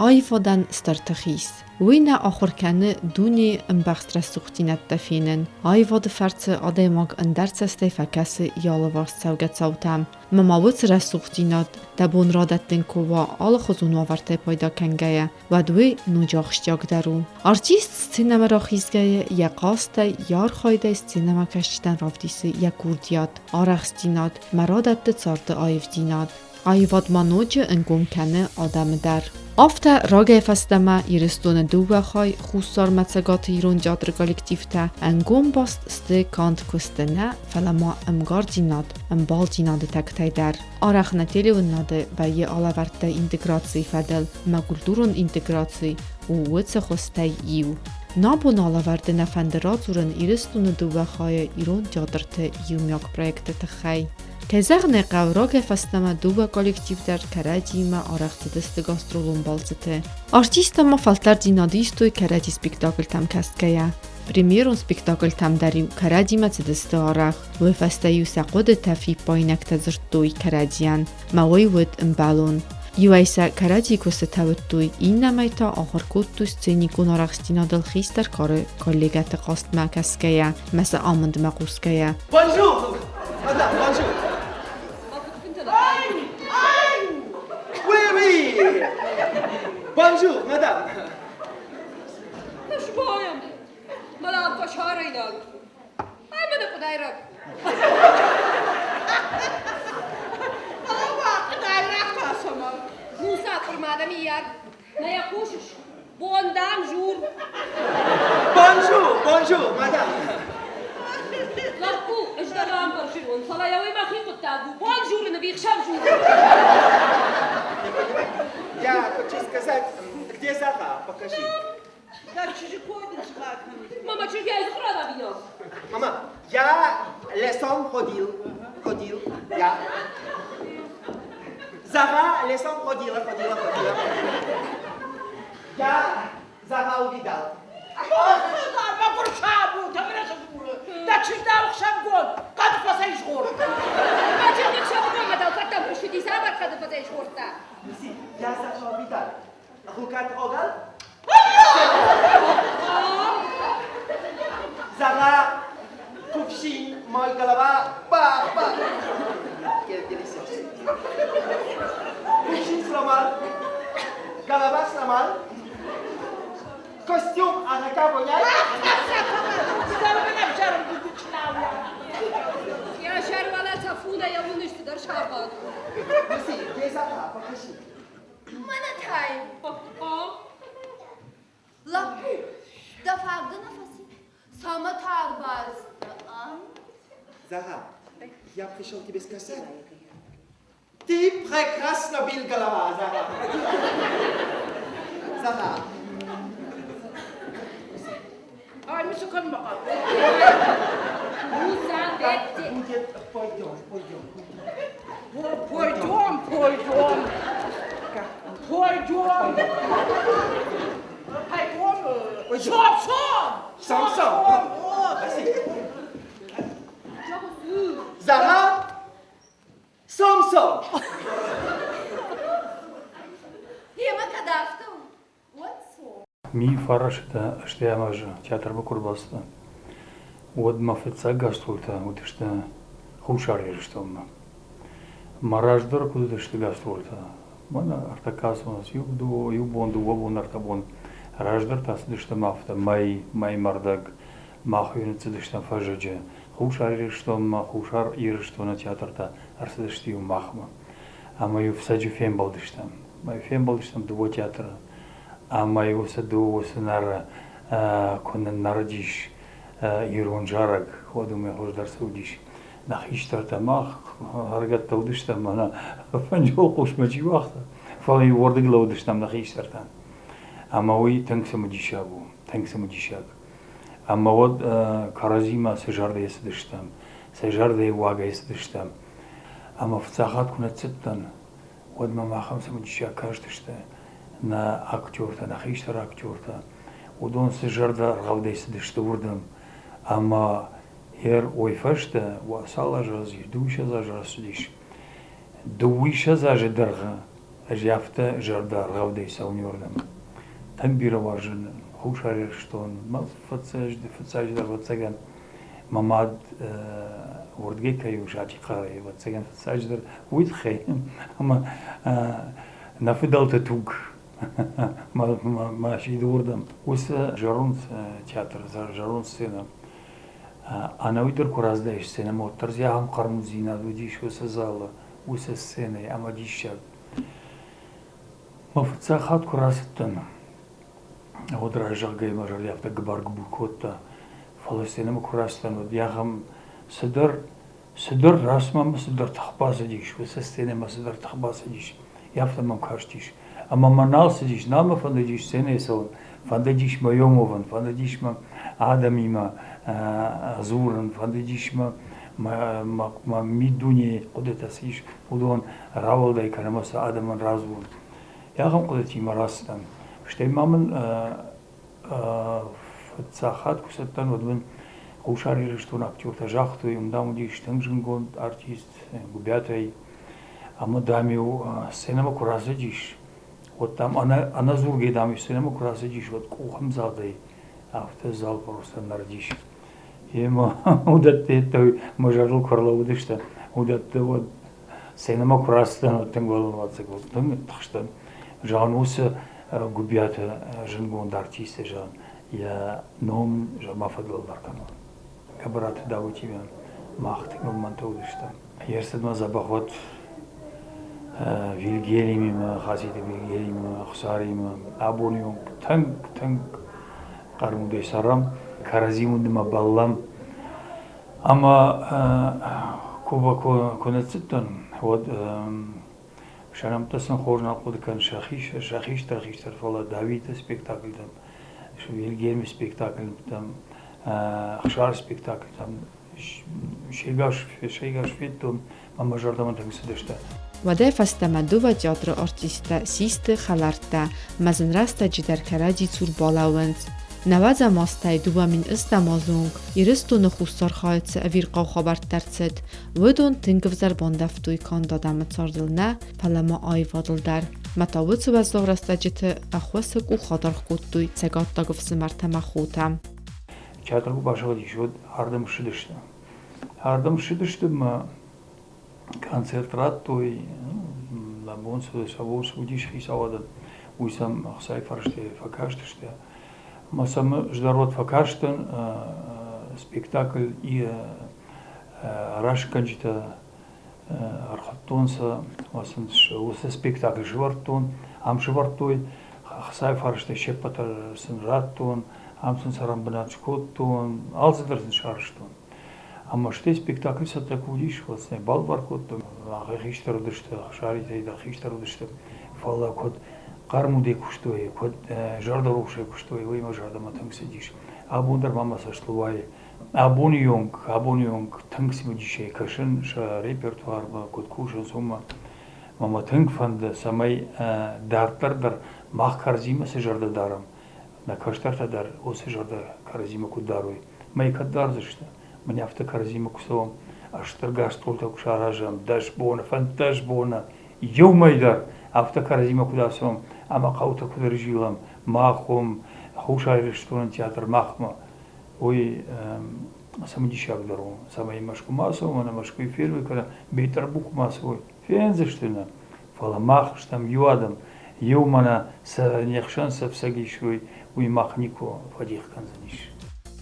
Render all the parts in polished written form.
Այվոդան ստարտխիս Ուինա ախորքանը դունի ըմբախտրա սուխտինատ տաֆինն այվոդ ֆարցը ադեմակ ընդարձը ստեյֆակասը յալովարս ցավգացաուտամ մամավուց ռասուխտինատ դաբուն ռադատեն կովա ալխոզուն ավարտե պայդա կանգայա վադուի նուջախշճակ դարու արտիստ սցենամարախիզգայը յակաստա յար խայդա սցենամակաշտան ռավդիսը յակուրդիատ արախստինատ մարադատը ցարտը այվդինատ Այվոդ մանոջը ընկոմքանը ադամդար After Rogefastama Iristone Dubachai Husar Matsagati Iron Teatr Kollektivta en gombast ste kant kustena falama gardinat baltinat detektaider Arachnateli unnade baie alavarte integratie fadel ma kulturun integratie uwetse khostay iu Nabun alavarte na fenderazuren Iristone Dubachai Iron Teatr Yumyak projekte tkhai Tezerne qavroge fastama duba kollektivder karadima araqtidiste gastrolum balzete. Artista ma faltar dinadistoy karadi spektakl tam kastkaya. Premierun spektakl tam dari karadima tidiste araq. Ve fastayu saqod tafi paynak tazrtoy karadian. Ma wayud imbalun. Yuaysa karadi kostatawtoy innamayta agharkottu scenikun araqstina dalkhistar kare kollegat qastma kaskaya. Masa amand maquskaya. Bonjour. Madame, bonjour. Bonjour, madame. خوش بایم. ملام خوشحال اینا. ای من خدای را. خدای را خواستم. موسی فرماده میاد. نه خوشش. بوندم جور. Bonjour, madame. لابو اجدام برشلون. صلا يومي ما خي قد تابو. Bonjour نبي خشام جور. Я хочу сказать, где Зара? Покажи. Мама, что я из храна видел? Мама, я лесом ходил. Я. Зара лесом ходила. Я Зара увидал. Я Зара увидал. Рука трогал? Зара, кувшин, мой голова, папа. Кувшин сломал, голова сломал, костюм арака воняет. Я шарвала цафуда, я вынужден dar шабан. Lucy, где Зара? Покажи. منتهی لپو دفعه نفسی سامه ترباز Zara, я пришел тебе сказать. Ты прекрасно бил голова, Зара. Зара. Ай, мы что kan bakalım. Musa vetti. Пойдем. Zara, som. Yeme kadaftu. What's so? Mi farashta ashtiyamaja teatr bukurbasta. Od mafetsa gastrolta udishta khusharishtom. Marajdar kudishta gastrolta. Mana artakasmas yubondu wabonartabon. Rajdar tasdishta mafta may mardag machun tsdishta fajaja. Khusharishtom khushar irishtom teatrta arsidishtiu machma. Ama yufsaju fembaldishtam. May fembaldishtam do teatra. Ama yusadu senar konen nardish Iron Jarag ходуме хождар саудиш. Нахиштарта мах харгат таудиштам мана фанжол қошмачи вақта. Фали вордиглаудиштам нахиштартан. Ама ой тангсаму дишаг. Ама вот каразима сежарда есдиштам. Сежарда вага есдиштам. Ама фцахат кунацеттан. Вот мама хамсаму дишаг каждышта. На актёрта, нахиштар актёрта. Удон сежарда равда есдишта урдам. Ama her oyfaşta vasala jazı, duşa zajasıdiş. Duşa zajı dırgı, جافته جردا غودي سونيوردم تنبير واجن خوشاري شتون ما فتساج در وتسجن مماد وردگی کیو شاتی قاری وتسجن فتساج در ويد خي اما نفدلت توك ما شي دوردم وس جرون تياتر جرون سينما أنا ويدر كراز دايش سينما وترزيا هم قرمزينا وديش وسزالة وسسينة أما ديش شاب ما فتسا خات كرازتن هود راجع جاي مجرد يافتا جبار جبوكوتا فلسطين كرازتن ودياهم صدر رسمه ما صدر تخباز ديش وسسينة ما صدر تخباز ديش يافتا ما كاشتيش أما منال سديش نام فنديش سنة سون فنديش ما يوموفن فنديش ما آدمي ما زورن فنديش ما ميدوني قدرت سيش ودون راول داي كنا مس آدم رازون يا هم قدرتي مراستن شتى ما من فتساخات كستن ودون خوشاري رشتون أكتور تجاختو يمدام ديش تنجنقون أرتيست جوبياتي أما داميو سينما كراسة ديش вот там она зургей дам и синема краса диш вот кухам задей авто зал просто нардиш ема удат той можарл корла удишта удат вот синема краса вот тенгол вот так вот тахштан жан усе губята жингон артисты жан я ном жама фадл даркан кабрат давутивен махт момент удишта ерсед ма забахот Вильгельм, Хасида Вильгельм, Хсарим, Абониум, танк, Кармудей Сарам, Каразимудма Баллам, Ама Куба Конецитон, вот Шарамтасан Хорнал Кудкан Шахиш, Тархиш, Тарфала, Давида спектакль там, Вильгельм спектакль там, Хшар спектакль там, Шейгаш Фиттон, Мама Жардаман там сидишь. وده فستمدو و تیاتر آرتیستا سیست خلارتا مزن راستا جدر کردی تور بالاوند. نواد ماستای دوامین استمازونگ یرستو نخوستار خواهد سه اویر قاو خبرت درست ودون تنگف زربان دفتوی کان دادم تاردل نه پلما آی وادل در متاوت سو بزدو راستا جت اخواسک و خادر خودتوی سگات داگف سمرتم خودم. تیاتر بو باشغدی شد هردم شدشتم концентраттой лабон савос удиш хисавадан уйсам хсай фарште факаштыште масам ждарот факаштен спектакль и рашканчта архаттонса масам усе спектакль жвартон ам жвартой хсай фарште шепатар сенраттон амсын сарамбначкоттон алзадерсен шарштон Ама ште спектакль са така удиш, власне, балвар код, хиштар удишта, шарите да хиштар удишта, фала код, кармуде куштой, код жардаруше куштой, има жардама танк седиш. Абундар мама сашлувай, абонионг, танк симудише, кашен, ша репертуар, код кушен сума, мама танк фанда, самай дартар, мах карзима се жарда дарам, на каштарта дар, осе жарда карзима код даруй, май кад дар зашта. Мне автокарзима кусом, аж торгаш только кушаражам, даш бона, фантаж бона, юмайдар, автокарзима куда сом, ама каута куда ржилам, махом, хушари что на театр махма, ой, самодищак дару, самая машку массову, она машку и фирмы, когда бейтер бук массовый, фензештина, фала мах, штам юадам, юмана, са нехшан са всагишуй, уй махнико, фадих канзаниш.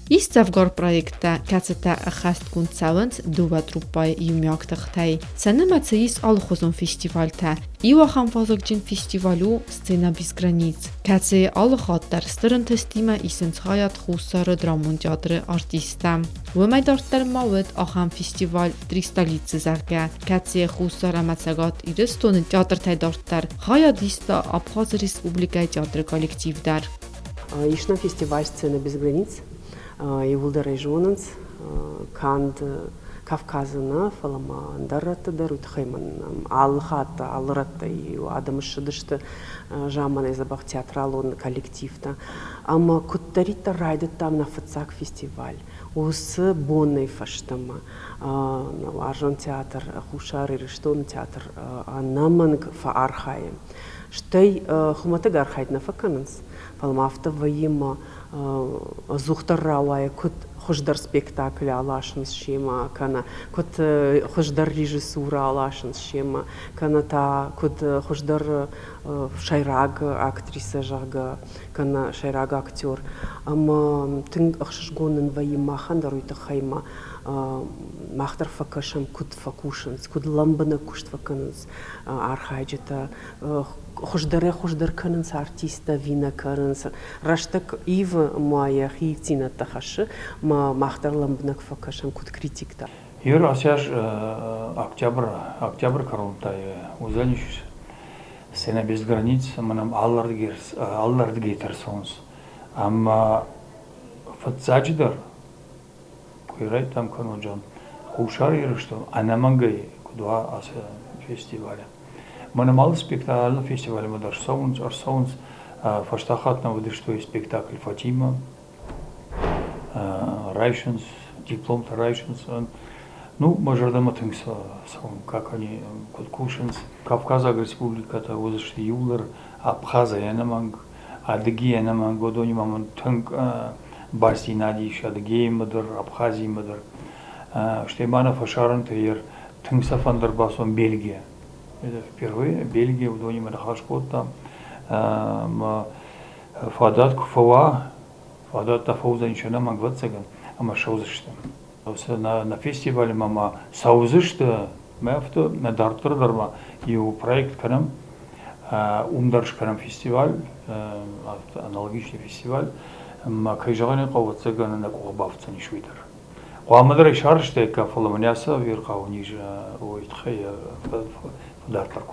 Иставгор проекта кацета хаст кунцавант дува труппай юмяктахтай. Сенема цеис алхозон фестивальта. Ива хамфазокджин фестивалю сцена без границ. Каце алхаттар стернтестима исенцхаят хусары драмон театры артиста. Вымайдартар мавыт ахам фестиваль 300 лицы зарга. Каце хусара мацагат ирестон театр тайдартар. Хая диста Абхаз Республика театры коллективдар. Ишна фестиваль сцена без границ. Евулда Райжонанс, Канд Кавказына фалама дараттыдар утхайман алхата алратта и адамышыдышты жаман изабах театралон коллективта. Ама куттарита райдет там на фацак фестиваль. Усы бонный фаштама. Аржон театр, хушар и рештон театр, анаманг фа архае. Штай хуматыг архайд на факананс. Фалмафта ваима зухтар рауая кут хождар спектакль алашын шема, кана кут хождар режиссура алашын шема, кана та кут хождар шайраг актриса жага, кана шайраг актер. Ама тын ахшгонын ваима хандаруйта хайма махтар факашам кут факушанс, кут ламбана кушт факананс архайджета хождар кананс артиста вина кананс раштак ив моя хитина тахаши ма махтар ламбнак факашам кут критикта. Юр асяж октябрь карунтай узаниш сена без границ манам аллардгейтерс сонс. Ама фатсадждар куирай там каноджан хушар иршту анамангай кудва ас фестиваля. Манам ал спектакль фестиваля мадар соунс фаштахат на выдыштой спектакль Фатима Райшенс диплом Райшенс. Ну, мажордаматынг как они куткушенс Кавказа республика та узышты юлар Абхазия наманг Адыгея наманг годони маман тынг Барси надиш Адыгея мадар Абхазия мадар Штеймана фашаран тейер тынг сафандар басон Бельгия. Это впервые Бельгия в доне Мадахашкот там Фадат Куфава Фадат Тафауза ничего не могла цаган, а машаузышта. На фестивале мама саузышта, мэфто на дартер дарма и у проект канам умдарш канам фестиваль, аналогичный фестиваль, макайжагане кават цаган на куабавца не швидер. Уамадар ишарште кафаламняса верхауниж уитхая дартер.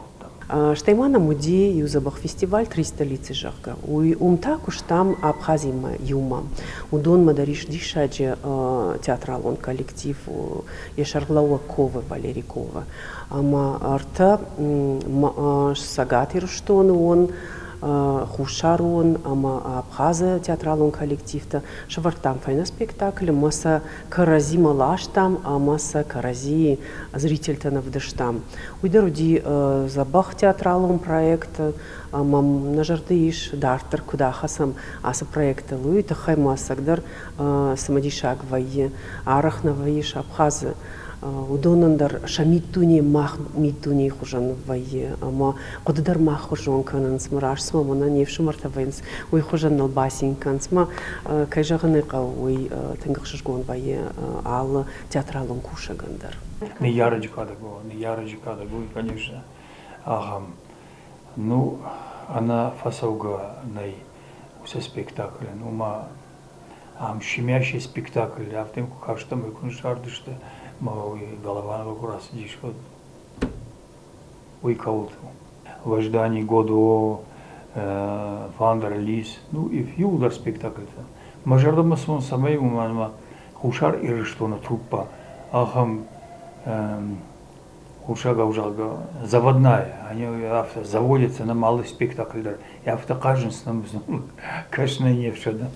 Штаймана муди юзабах фестиваль 300 лиц жага. Умтакуш там Абхазима юма. Удон мадариш дишаджи театралон коллектив Ешарглауа Кова Валерикова. Ама арта сагатир штон он хушарон ама Абхаза театралон коллективта шавартам файна спектакль маса карази малаштам а маса карази зритель-то навдыштам. Уйдаруди забах театралон проект мам нажардыиш дартер куда хасам аса проекта луита хайма сагдар самадишак вайе арахна ваиш Абхазы удонандар шамитуни мах митуни хужан вайе ама коддар мах хужон кананс марашсма мона невшмарта венс уй хужан налбасин кансма кайжаганы кауй тынгышгон вайе ал театралон кушагандар. Не ярыжкада го, конечно. Ага. Ну, она фасауга най усе спектакль, ну ма щемящий спектакль, а в тем как что мы куншардышты мой голова на раз сидишь вот уйкаут в ожидании году Вандер Лис, ну и фьюдер спектакль-то. Мажордома сон самой уманма хушар и что на труппа, ахам хушага ужалга заводная, они заводятся на малый спектакль, и автокаженс нам конечно не все да.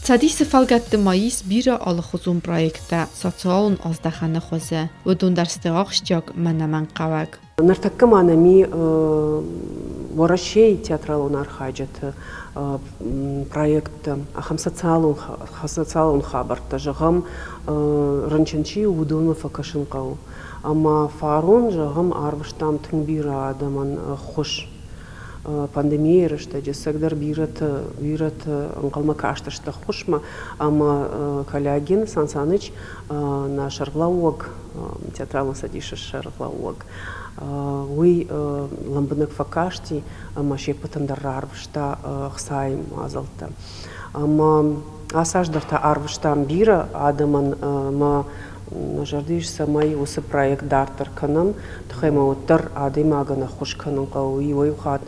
Цадис фалгат майис бира алхузум проекта социалн аздахана خوزه و دون درستغاق شجاق منمن قواق. نرتكم أنا مي ورشي театралон архаджет проект социалон хабар тажагам ранчанчи удон факашинкау. Ама фарон жагам арвштам тынбира адаман хош пандемия решта жесагдар бират ангалма кашташта хушма ама коллегин Сансаныч на шарлауг театралон садиша шарлауг уй ламбынак факашти ама шепатандар арвшта хсайм азалта ама асаждарта арвштам бира адаман ма нажардиш самай усы проект дартер канам тхайма оттар адаймагана хуш канам кауи ойхат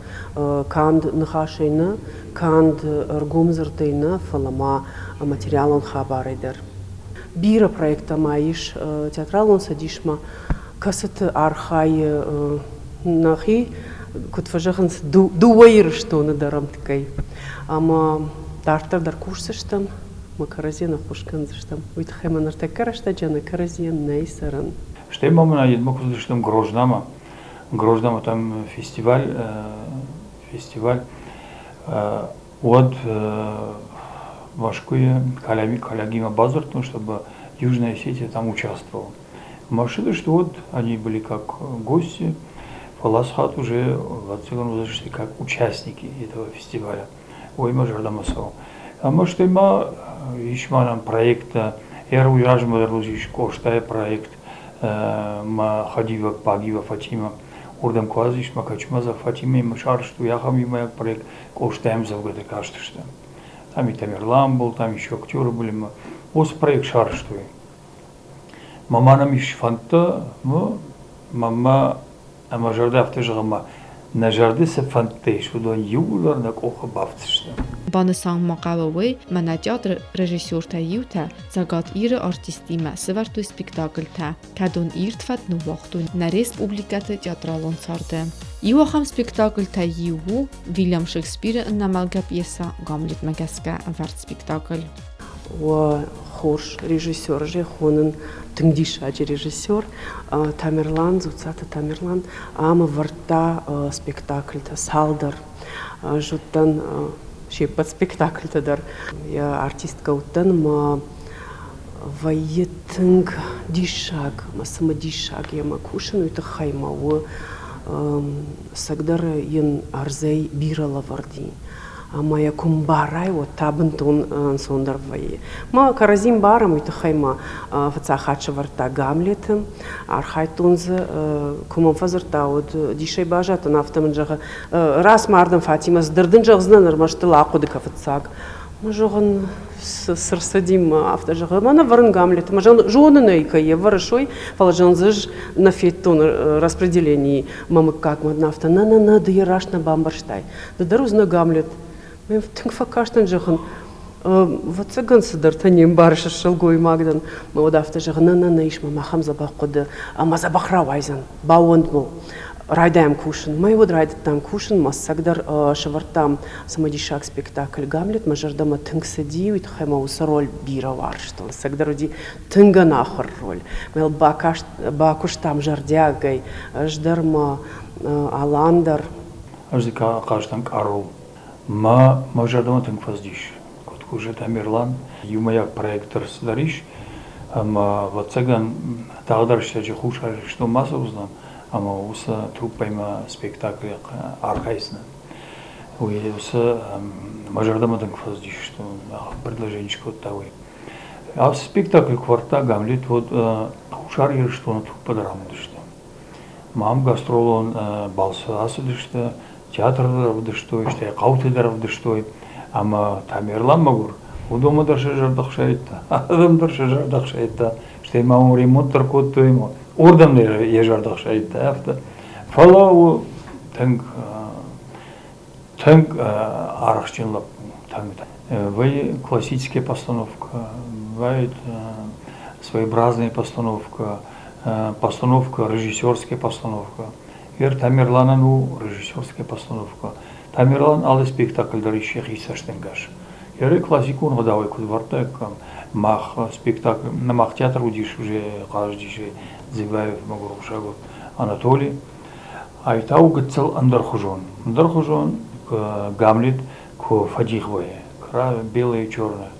канд нхашейна канд аргумзыртейна фалама материалон хабарайдер бира проекта маиш театрал он садишма касат архай нахи кутфажаханс дуайр что на дарам такой ама дартар дар курсыштам макаразена хушканзыштам уйтхеманар такарашта жана каразен нейсаран Что имам на едмок что Грожнама там фестиваль от Вашкуя Калягима Базар, чтобы Южная Осетия там участвовала. Машины, что вот они были как гости, Фаласхат уже в отцегон возрасте как участники этого фестиваля. Ой, Мажардамасов. А может, има ишманам проекта, Эру Яжмадарлузиш Коштая проект, Хадива Пагива Фатима, Урдам Квазиш Макачмаза Фатима, Машар, что я хамимая проект Коштаем Завгада Каштышта. Там и Тамерлан был, там еще актеры были. Ос проект Шарштуй. Мама нам иш фанта, мама амажарда автожгама. Нажарды се фанте, что до юлар на коха бавтышта. Банасан мақавы манатеатр режиссер та юта загад ире артисти мәсіварту спектакль та кадон иртфат ну вақту на республикаты театралон сарды. Иу ахам спектакль та иу Вильям Шекспир намалга пьеса Гамлет Магаска вард спектакль. О хош режиссер же хонен тыңдишаджи режиссер Тамерлан зуцата Тамерлан ама варта спектакль та салдар жуттан шепот спектакль та дар я артистка уттан ма ваетынг дишаг ма сама дишаг я макушину это хаймау сагдар ен арзей бирала варди ама я кумбарай вот табынтон сондарвай ма каразим барам это хайма фацахача варта Гамлетом архайтунз куманфазарта вот дишей бажата нафтамынжага раз мардам Фатима сдырдын жагзынан армаштыла акуды кафацак мы жоган сырсадим автожага мана варын Гамлет мажан жонынайка е варышой положензыж на феттон распределении мамы как нафта на дырашна бамбарштай да дарузна Гамлет мен тыңфакаштан жахын вот цыгансы дартанем барыша шылгой магдан вот автожага на ишма махам забақуды ама забахравайзан бауындмыл райдаем кушин мы вот райдаттам кушин массагдар шавартам самодишак спектакль Гамлет мажардама тыңсади уйт хаймаус роль бира вар что сагдар уди тыңганахыр роль мел бакуштам жардягай ждарма аландар Аждика каждам Карл. Мажардама тыңфаздиш. Уже Тамерлан, юмаяк проектор сдариш, ама вот цаган тағдарышта же хушар что масса узнам, ама уса труппайма спектакль архайсна. Уса мажардама тыңфаздиш, что предложенечко тавы. А спектакль кварта Гамлет вот хушар что на труппа драмдышта. Мам гастролон балса асыдышта, театрда что, қаутыда что. Ама Тамерлан магур, удома дарша жардақшайта, адам дарша жардақшайта, что имам ремонттар котто ему, ордам я жардақшайта, авто. Фала танк арахчинлап танк. Вай классическая постановка, вай своеобразная постановка, постановка режиссерская постановка. Вер Тамерлана ну режиссерская постановка. Тамерлан алы спектакль дарыщих исаштенгаш. Яры классикун годавай кудвартак мах спектакль на мах театр удиш уже каждый Зибаев Магурушагов Анатолий. Айтау гцел андархужон. Андархужон Гамлет к Фадихвае. Кра белое и черное.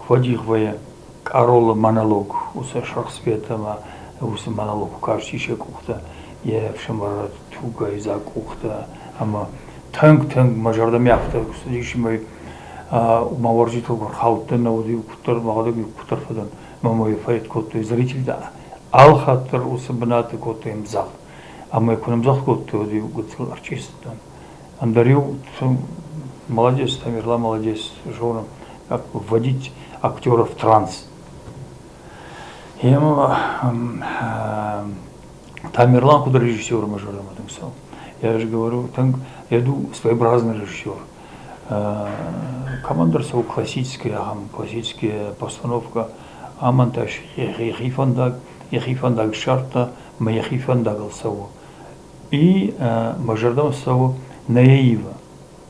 К Фадихвае Карола монолог. Уса Шахсветама уса монолог каждый еще кухта. Я в шамарат туга из-за кухта. Ама Танк мажарда мяхта, сидишимай умаваржитл халтын ауди кутар магадак кутарфадан мамой файт котто зритель да алхатыр усабнаты котто имзах ама экономзах котто ди гуцл артистан андарю молодец Тамерлан молодец жона как вводить актеров в транс Тамерлан куда режиссер мажарда матымсал я же говорю, я иду своеобразный режиссер. Командор классическая постановка аманташ ехифандаг шарта ма ехифандагал саву. И мажардам саву наива.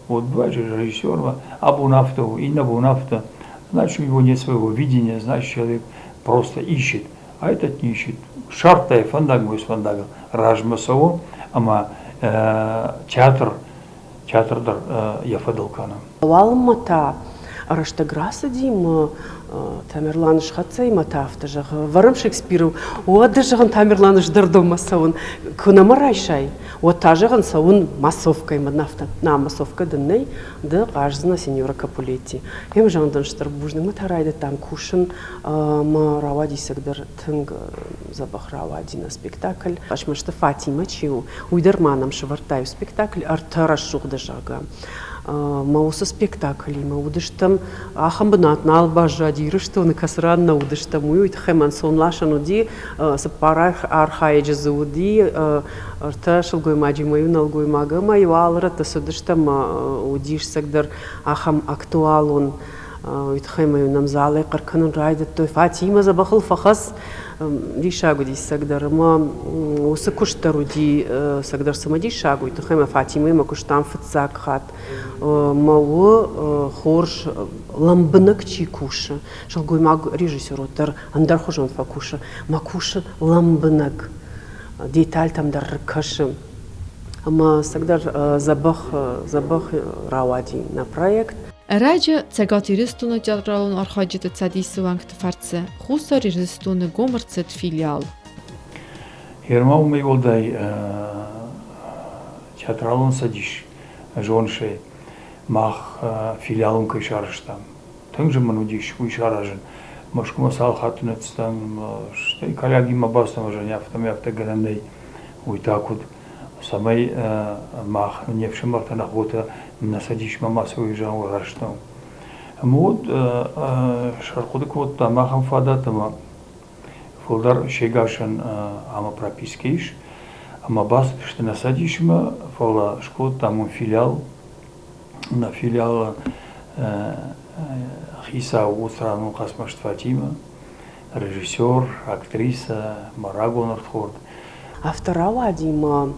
Вот бывает же режиссер, абунафтову и набунафта, значит у него нет своего видения, значит человек просто ищет, а этот не ищет. Шарта фандаг мой фандагал ражмасаву, ама театрдар яфадалкана. Алмата араштаграса дим Тамерлан шхацай матафтажа варам Шекспиру одажаган Тамерлан ждардом масавун кунамарайшай отажаган савун массовкой маднафта на массовка дынней да каждна сеньора Капулетти hem жандан штарбужны матарайды там кушин ма равади сагдар тынг забах равади на спектакль ашмашта Фатима чиу уйдерманам швартаю спектакль артарашух дажага мауса спектакли, маудыштам ахамбнат налбажа дирыштон касран наудыштам уйт хеман сонлашану ди сапарах архаиджзуди арташылгой маджимаю налгой магама юалра тасудыштам удиш сагдар ахам актуалун уйт хемаю намзалай карканун райдат той Фатима забахыл фахас ди шагу ди сагдар ма усы куштару ди сагдар самади шагу уйт хема Фатима ма куштам фцак хат мау хорш ламбнак чикуша шалгой маг режиссер отар андар хожон факуша макуша ламбнак деталь там дар каши ама сагдар забах равади на проект Раджа цагати ристуна театралун архаджита цадису вангт фарце хусари ристуна гомарцет филиал. Ермау мейволдай театралун садиш жонше мах филиалун кайшарыштам. Тыңжы манудиш кайшаражын. Машкума салхатунецтам штай коллегима бастам жаняфтам яфтаграндай уйтакут самай мах невшимахтана хота насадиш мамасу жан раштам. Мод шарқудык вот махам фадатама фолдар шегашан ама пропискиш ама бас что насадишма фола школ там филиал на филиал Хиса Усрану Хасмаш Фатима, режиссер, актриса Марагон Артхорд. Автора Вадима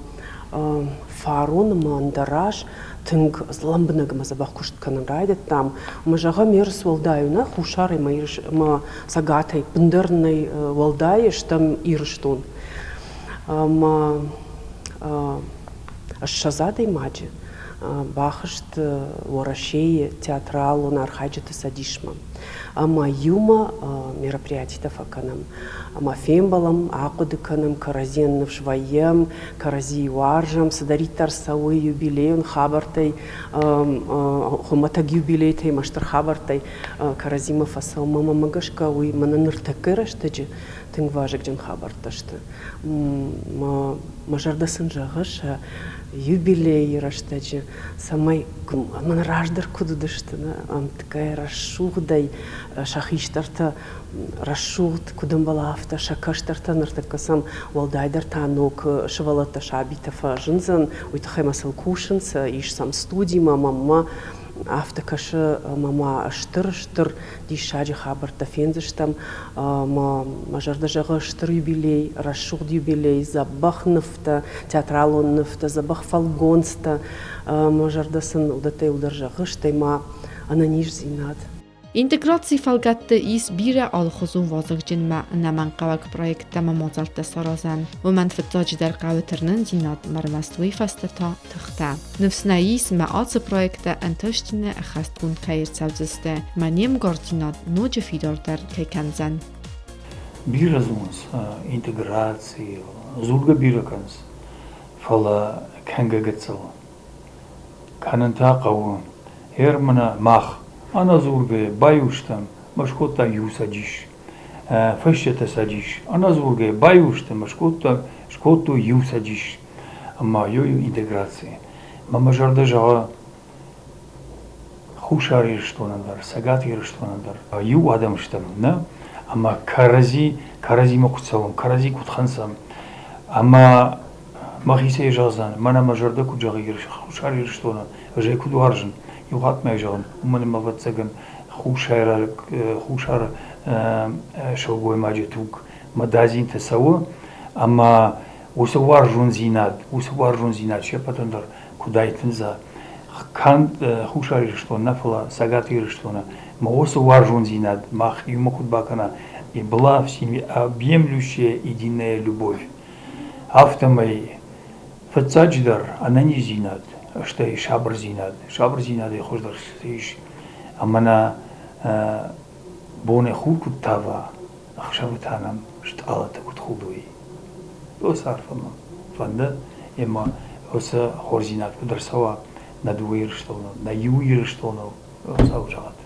Фарун Мандараш тынг ламбнагма забах кушткан райдет там мажага мерс волдаюна хушары ма сагатай бндерный волдаеш там ирштун ма шазадой маджи бахышт ворашей театралу нархаджита садишма ама юма мероприятий тафаканам ама фембалам акудыканам каразеннов шваем карази варжам садаритар сауы юбилейун хабартай хуматаг юбилейтай маштар хабартай каразима фасау мама магашка уй мананыртакыраштаджи тынг важык жан хабарташты мажардасын жагыша юбилей раштаджи самай ман раждар кудудышты ам такая расшугдай шахиштарта расшугт кудамбалафта шакаштарта нартакасам валдайдар танок швалата шабитафа жынзан уйтахаймасыл кушынса иш сам студий мама автокашы мама штыр дишаджи хабарта фензыштам мажарда жағы штыр юбилей расшугд юбилей забах нефта театралон нефта забах фалгонста мажардасын удатай удар жағы штайма ананиш зинат. Интеграции фалгатты из бира алхозун вазыгжин ма наман qawak проекта мамозарта саразан ومن فتاج در قاوترنن زينات مرمستوي فاستتا تختا نفسنا يس ما آت проекта انتشتنا اخستون خير سوزسته منيم گارتينات نوج فيدار در كيكنزن Bira zons интеграции зурга бира канс фала канга гацал кананта qawun hermana mach Ana zurge bayuştam, maşkotta yusacış, faşyata sacış. Ana zurge bayuştam, maşkotta şkottu yusacış. Ama yoyu integratsiya. Mama jarda jağa хушар ирштонандар, сагат ирштонандар. Ю адамштам, на? Ama karazi mokutsavam, karazi kutxansam. Ama mahise jazan, mana majarda kujağı хушар ирштонан, jay kudu arjın. Югат мэжан, уман маватсаган хушар شەوگۆی ماجێتوک مەدازین تەسەوە ئەمە وسەوار ژون زینات وسەوار ژون زینات شێپەتەندەر کودایتنزە کان خوشاری رشتۆن نەفڵە سەگاتی رشتۆنە مەوەسە وار ژون زینات ماخیمە خود باکەنە بڵا بیم لوشێ ئیدینەیە любовь هەفتەمەی فتساجدەر ئەنەنی زینات ئەشتەی شابر زینادی خۆش دەرسیش ئەمەە بۆنێ خوو کوت تاڤە ئەخشەوتانم شت ئاڵەتە کوت خوڵدوی دۆ سارفەمە فەندە ئێمە ئەوسە خۆرزینات و دەرسەوە نەدووەی رشتۆنە نەیوی رشتۆنە ئەوسا وجات